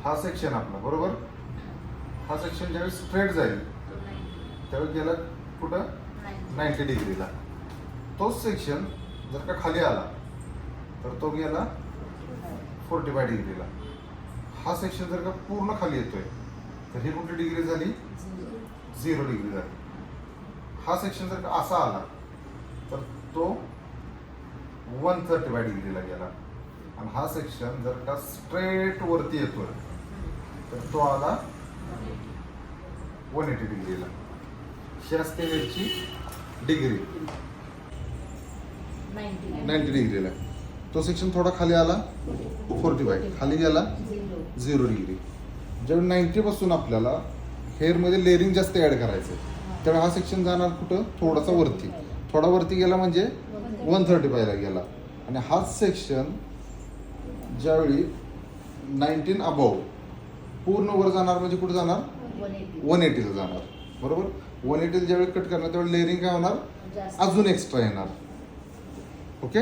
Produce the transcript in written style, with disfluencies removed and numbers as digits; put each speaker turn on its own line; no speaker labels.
हा सेक्शन आपला बरोबर, हा सेक्शन ज्यावेळेस स्ट्रेट जाईल त्यावेळेस गेला कुठं 90 डिग्रीला. तोच सेक्शन जर का खाली आला तर तो गेला 45 डिग्रीला. हा सेक्शन जर का पूर्ण खाली येतोय तर ही कुठली डिग्री झाली? 0 डिग्री झाली. हा सेक्शन जर का असा आला तर तो 135 डिग्रीला गेला. आणि हा सेक्शन जर का स्ट्रेट वरती येतोय तर तो आला 180 डिग्रीला. ही असते याची डिग्री 90 डिग्रीला. तो सेक्शन थोडा खाली आला 45, खाली गेला 0 डिग्री. ज्यावेळी 90 पासून आपल्याला हेअरमध्ये लेअरिंग जास्त ॲड करायचं त्यावेळी हा सेक्शन जाणार कुठं? थोडासा वरती. थोडा वरती गेला म्हणजे 135ला गेला. आणि हाच सेक्शन ज्यावेळी 19 अबव पूर्ण वर जाणार म्हणजे कुठे जाणार? 180ला जाणार बरोबर. 180ला ज्यावेळी कट करणार त्यावेळी लेअरिंग काय होणार? अजून एक्स्ट्रा येणार. ओके.